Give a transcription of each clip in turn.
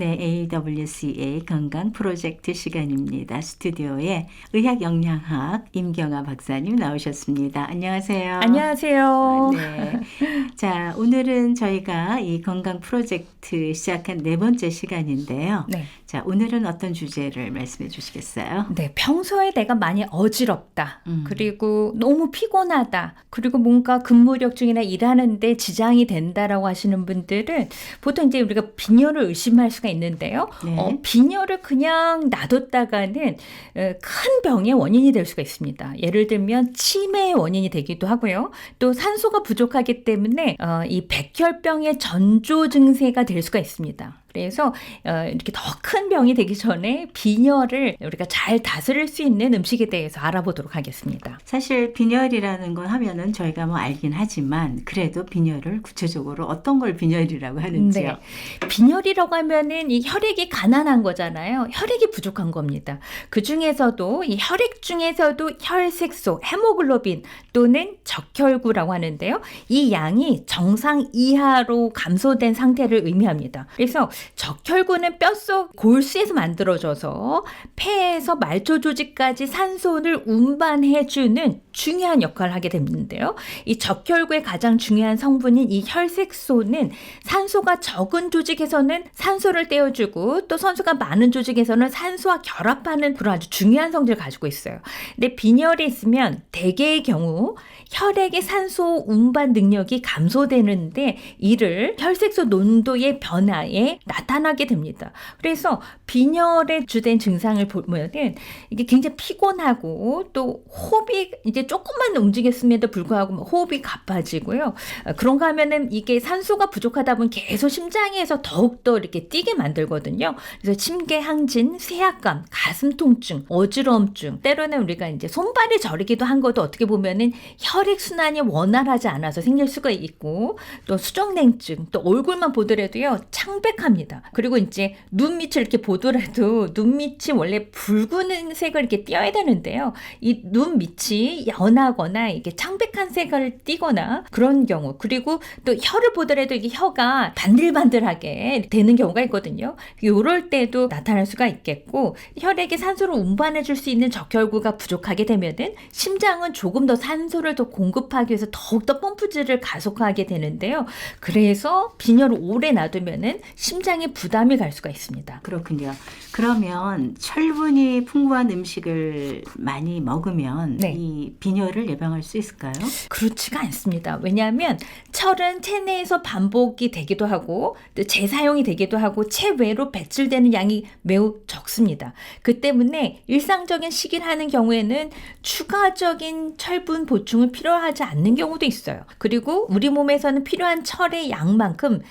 네, AWCA 건강 프로젝트 시간입니다. 스튜디오에 의학영양학 임경아 박사님 나오셨습니다. 안녕하세요. 안녕하세요. 네. 자, 오늘은 저희가 이 건강 프로젝트 시작한 네 번째 시간인데요. 네. 자, 오늘은 어떤 주제를 말씀해 주시겠어요? 네, 평소에 내가 많이 어지럽다. 그리고 너무 피곤하다. 그리고 뭔가 근무력 중이나 일하는데 지장이 된다라고 하시는 분들은 보통 이제 우리가 빈혈을 의심할 수가 있는데요. 네. 빈혈을 그냥 놔뒀다가는 큰 병의 원인이 될 수가 있습니다. 예를 들면 치매의 원인이 되기도 하고요. 또 산소가 부족하기 때문에 이 백혈병의 전조 증세가 될 수가 있습니다. 그래서 이렇게 더 큰 병이 되기 전에 빈혈을 우리가 잘 다스릴 수 있는 음식에 대해서 알아보도록 하겠습니다. 사실 빈혈이라는 건 하면은 저희가 뭐 알긴 하지만 그래도 빈혈을 구체적으로 어떤 걸 빈혈이라고 하는지요? 네. 빈혈이라고 하면은 이 혈액이 가난한 거잖아요. 혈액이 부족한 겁니다. 그 중에서도 이 혈액 중에서도 혈색소, 헤모글로빈 또는 적혈구라고 하는데요. 이 양이 정상 이하로 감소된 상태를 의미합니다. 그래서 적혈구는 뼛속 골수에서 만들어져서 폐에서 말초 조직까지 산소를 운반해주는 중요한 역할을 하게 되는데요. 이 적혈구의 가장 중요한 성분인 이 혈색소는 산소가 적은 조직에서는 산소를 떼어주고 또 산소가 많은 조직에서는 산소와 결합하는 그런 아주 중요한 성질을 가지고 있어요. 근데 빈혈이 있으면 대개의 경우 혈액의 산소 운반 능력이 감소되는데 이를 혈색소 농도의 변화에 나타나게 됩니다. 그래서 빈혈의 주된 증상을 보면은 이게 굉장히 피곤하고 또 호흡이 이제 조금만 움직였음에도 불구하고 호흡이 가빠지고요. 그런가 하면은 이게 산소가 부족하다 보면 계속 심장에서 더욱더 이렇게 뛰게 만들거든요. 그래서 심계 항진, 쇠약감, 가슴 통증, 어지러움증, 때로는 우리가 이제 손발이 저리기도 한 것도 어떻게 보면은 혈액 순환이 원활하지 않아서 생길 수가 있고 또 수족냉증, 또 얼굴만 보더라도요 창백합니다. 그리고 이제 눈밑을 이렇게 보더라도 눈밑이 원래 붉은 색을 이렇게 띄어야 되는데요. 이 눈밑이 연하거나 이게 창백한 색을 띠거나 그런 경우, 그리고 또 혀를 보더라도 이게 혀가 반들반들하게 되는 경우가 있거든요. 이럴 때도 나타날 수가 있겠고, 혈액에 산소를 운반해 줄 수 있는 적혈구가 부족하게 되면은 심장은 조금 더 산소를 더 공급하기 위해서 더욱더 펌프질을 가속화하게 되는데요. 그래서 빈혈을 오래 놔두면은 심장에 부담이 갈 수가 있습니다. 그렇군요. 그러면 철분이 풍부한 음식을 많이 먹으면 네. 이 빈혈을 예방할 수 있을까요? 그렇지가 않습니다. 왜냐하면 철은 체내에서 반복이 되기도 하고 또 재사용이 되기도 하고 체외로 배출되는 양이 매우 적습니다. 그 때문에 일상적인 식이를 하는 경우에는 추가적인 철분 보충을 필요하지 않는 경우도 있어요. 그리고 우리 몸에서는 필요한 철의 양만큼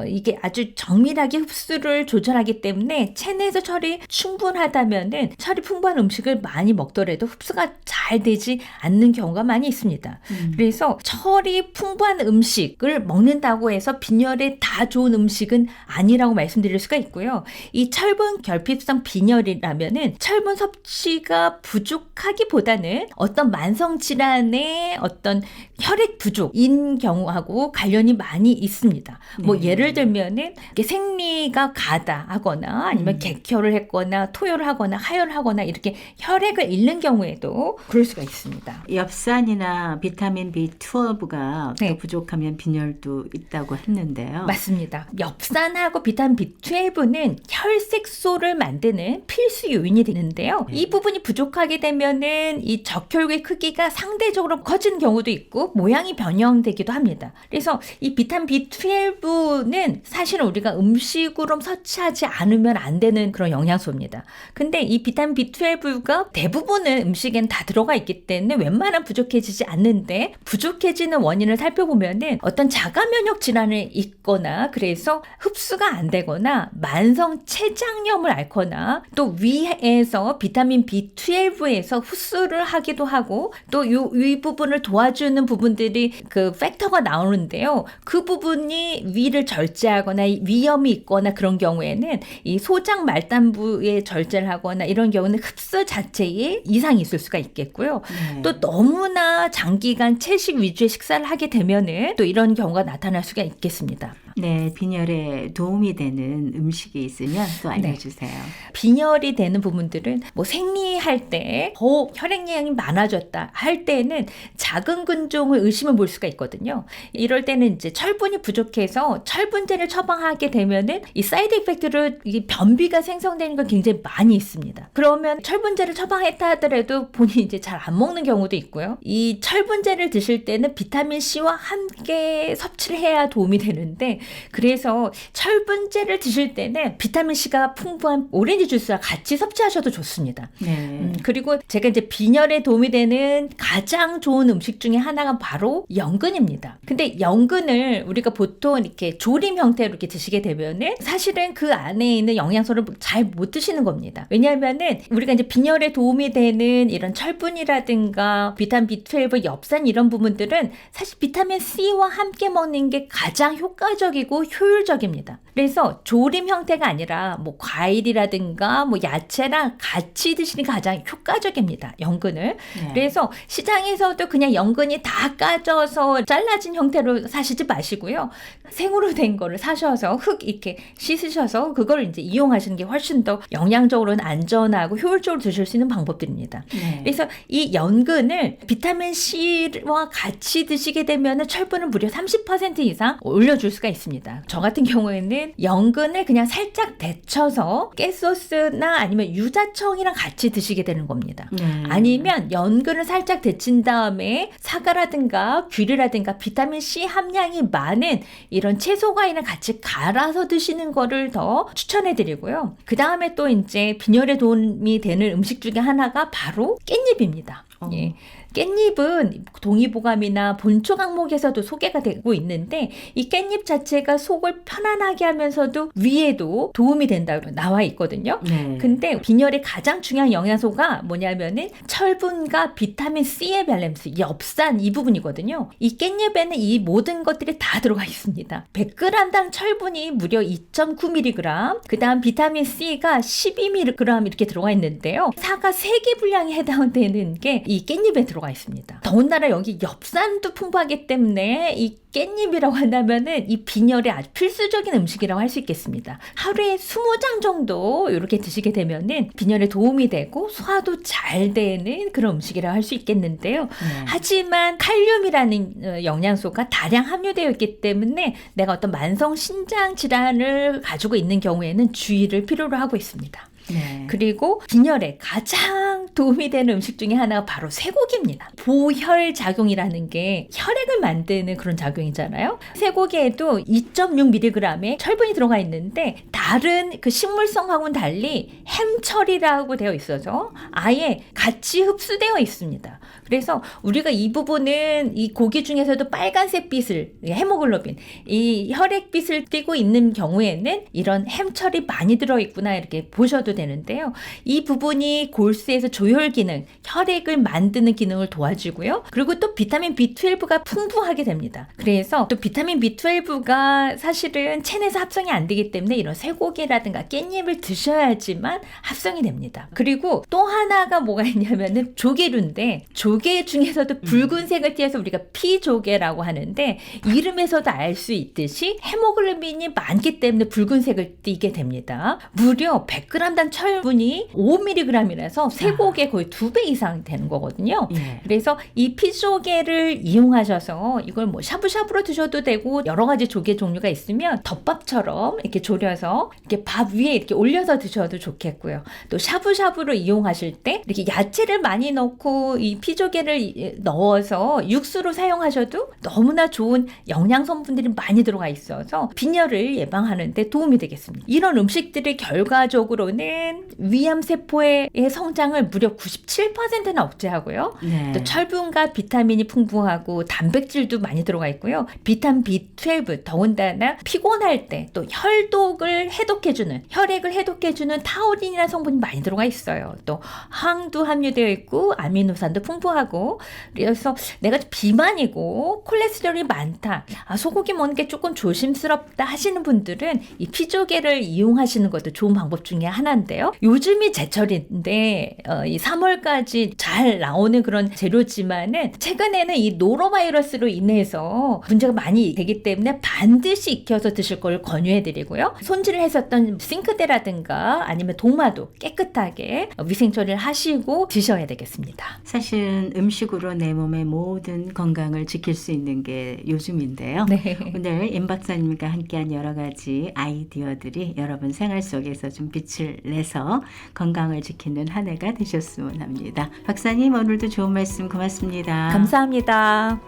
이게 아주 정밀하게 흡수를 조절하기 때문에 체내에서 철이 충분하다면은 철이 풍부한 음식을 많이 먹더라도 흡수가 잘 되지 않는 경우가 많이 있습니다. 그래서 철이 풍부한 음식을 먹는다고 해서 빈혈에 다 좋은 음식은 아니라고 말씀드릴 수가 있고요. 이 철분 결핍성 빈혈이라면은 철분 섭취가 부족하기보다는 어떤 만성 질환의 어떤 혈액 부족인 경우하고 관련이 많이 있습니다. 뭐 예를 들면은 생리가 가다하거나 아니면 객혈을 했거나 토혈을 하거나 하혈을 하거나 이렇게 혈액을 잃는 경우에도 그럴 수가 있습니다. 엽산이나 비타민 B12가 네. 또 부족하면 빈혈도 있다고 했는데요. 맞습니다. 엽산하고 비타민 B12는 혈색소를 만드는 필수 요인이 되는데요. 이 부분이 부족하게 되면은 이 적혈구의 크기가 상대적으로 커지는 경우도 있고 모양이 변형되기도 합니다. 그래서 이 비타민 B12는 사실은 우리가 음식으로 섭취하지 않으면 안 되는 그런 영양소입니다. 근데 이 비타민 B12가 대부분은 음식엔 다 들어가 있기 때문에 웬만하면 부족해지지 않는데, 부족해지는 원인을 살펴보면은 어떤 자가 면역 질환을 있거나 그래서 흡수가 안 되거나 만성 췌장염을 앓거나 또 위에서 비타민 B12에서 흡수를 하기도 하고 또 이 부분을 도와주는 부분들이 그 팩터가 나오는데요. 그 부분이 위를 절제하거나 위염이 있거나 그런 경우에는 이 소장 말단부에 절제를 하거나 이런 경우는 흡수 자체에 이상이 있을 수가 있겠고요. 또 너무나 장기간 채식 위주의 식사를 하게 되면은 또 이런 경우가 나타날 수가 있겠습니다. 네, 빈혈에 도움이 되는 음식이 있으면 또 알려주세요. 빈혈이 되는 부분들은 뭐 생리할 때 더 혈액량이 많아졌다 할 때는 작은 근종을 의심해 볼 수가 있거든요. 이럴 때는 이제 철분이 부족해서 철분제를 처방하게 되면은 이 사이드 이펙트로 이 변비가 생성되는 건 굉장히 많이 있습니다. 그러면 철분제를 처방했다 하더라도 본인이 이제 잘 안 먹는 경우도 있고요. 이 철분제를 드실 때는 비타민 C와 함께 섭취를 해야 도움이 되는데, 그래서 철분제를 드실 때는 비타민 C가 풍부한 오렌지 주스와 같이 섭취하셔도 좋습니다. 네. 그리고 제가 이제 빈혈에 도움이 되는 가장 좋은 음식 중에 하나가 바로 연근입니다. 근데 연근을 우리가 보통 이렇게 조림 형태로 이렇게 드시게 되면은 사실은 그 안에 있는 영양소를 잘 못 드시는 겁니다. 왜냐하면은 우리가 이제 빈혈에 도움이 되는 이런 철분이라든가 비타민 B12, 엽산 이런 부분들은 사실 비타민 C와 함께 먹는 게 가장 효과적이고 효율적입니다. 그래서 조림 형태가 아니라 뭐 과일이라든가 뭐 야채랑 같이 드시는 게 가장 효과적입니다. 연근을. 네. 그래서 시장에서도 그냥 연근이 다 까져서 잘라진 형태로 사시지 마시고요. 생으로 된 거를 사셔서 흙 이렇게 씻으셔서 그걸 이제 이용하시는 게 훨씬 더 영양적으로는 안전하고 효율적으로 드실 수 있는 방법들입니다. 네. 그래서 이 연근을 비타민 C와 같이 드시게 되면 철분을 무려 30% 이상 올려줄 수가 있습니다. 저 같은 경우에는 연근을 그냥 살짝 데쳐서 깨소스나 아니면 유자청이랑 같이 드시게 되는 겁니다. 네. 아니면 연근을 살짝 데친 다음에 사과라든가 귤이라든가 비타민 C 함량이 많은 이런 채소 과일을 같이 갈아서 드시는 거를 더 추천해 드리고요. 그 다음에 또 이제 빈혈에 도움이 되는 음식 중에 하나가 바로 깻잎입니다. 예. 깻잎은 동의보감이나 본초 항목에서도 소개가 되고 있는데 이 깻잎 자체가 속을 편안하게 하면서도 위에도 도움이 된다고 나와 있거든요. 네. 근데 빈혈의 가장 중요한 영양소가 뭐냐면은 철분과 비타민 C의 밸런스, 엽산 이 부분이거든요. 이 깻잎에는 이 모든 것들이 다 들어가 있습니다. 100g당 철분이 무려 2.9mg, 그 다음 비타민 C가 12mg 이렇게 들어가 있는데요. 사과 3개 분량에 해당되는 게 이 깻잎에 들어가 있습니다. 더군다나 여기 엽산도 풍부하기 때문에 이 깻잎이라고 한다면은 이 빈혈에 아주 필수적인 음식이라고 할 수 있겠습니다. 하루에 20장 정도 이렇게 드시게 되면은 빈혈에 도움이 되고 소화도 잘 되는 그런 음식이라고 할 수 있겠는데요. 하지만 칼륨이라는 영양소가 다량 함유되어 있기 때문에 내가 어떤 만성 신장 질환을 가지고 있는 경우에는 주의를 필요로 하고 있습니다. 네. 그리고 빈혈에 가장 도움이 되는 음식 중에 하나가 바로 쇠고기입니다. 보혈 작용이라는 게 혈액을 만드는 그런 작용이잖아요. 쇠고기에도 2.6mg의 철분이 들어가 있는데 다른 그 식물성하고는 달리 햄철이라고 되어 있어서 아예 같이 흡수되어 있습니다. 그래서 우리가 이 부분은 이 고기 중에서도 빨간색 빛을, 헤모글로빈, 이 혈액빛을 띠고 있는 경우에는 이런 햄철이 많이 들어있구나 이렇게 보셔도 되는데요. 이 부분이 골수에서 조혈 기능, 혈액을 만드는 기능을 도와주고요. 그리고 또 비타민 B12가 풍부하게 됩니다. 그래서 또 비타민 B12가 사실은 체내에서 합성이 안 되기 때문에 이런 쇠고기라든가 깻잎을 드셔야지만 합성이 됩니다. 그리고 또 하나가 뭐가 있냐면은 조개류인데 조개 중에서도 붉은색을 띠어서 우리가 피조개라고 하는데 이름에서도 알 수 있듯이 헤모글로빈이 많기 때문에 붉은색을 띠게 됩니다. 무려 100g당 철분이 5mg이라서 쇠고기에 거의 2배 이상 되는 거거든요. 네. 그래서 이 피조개를 이용하셔서 이걸 뭐 샤브샤브로 드셔도 되고 여러 가지 조개 종류가 있으면 덮밥처럼 이렇게 졸여서 이렇게 밥 위에 이렇게 올려서 드셔도 좋겠고요. 또 샤브샤브로 이용하실 때 이렇게 야채를 많이 넣고 이 피조개를 넣어서 육수로 사용하셔도 너무나 좋은 영양 성분들이 많이 들어가 있어서 빈혈을 예방하는 데 도움이 되겠습니다. 이런 음식들이 결과적으로는 위암세포의 성장을 무려 97%나 억제하고요. 네. 또 철분과 비타민이 풍부하고 단백질도 많이 들어가 있고요. 비타민 B12 더군다나 피곤할 때 또 혈독을 해독해주는 혈액을 해독해주는 타우린이라는 성분이 많이 들어가 있어요. 또 항도 함유되어 있고 아미노산도 풍부하고 하고, 그래서 내가 비만이고 콜레스테롤이 많다, 소고기 먹는 게 조금 조심스럽다 하시는 분들은 이 피조개를 이용하시는 것도 좋은 방법 중에 하나인데요. 요즘이 제철인데 이 3월까지 잘 나오는 그런 재료지만은 최근에는 이 노로바이러스로 인해서 문제가 많이 되기 때문에 반드시 익혀서 드실 걸 권유해드리고요. 손질을 했었던 싱크대라든가 아니면 도마도 깨끗하게 위생 처리를 하시고 드셔야 되겠습니다. 사실은 음식으로 내 몸의 모든 건강을 지킬 수 있는 게 요즘인데요. 네. 오늘 임 박사님과 함께한 여러 가지 아이디어들이 여러분 생활 속에서 좀 빛을 내서 건강을 지키는 한 해가 되셨으면 합니다. 박사님, 오늘도 좋은 말씀 고맙습니다. 감사합니다.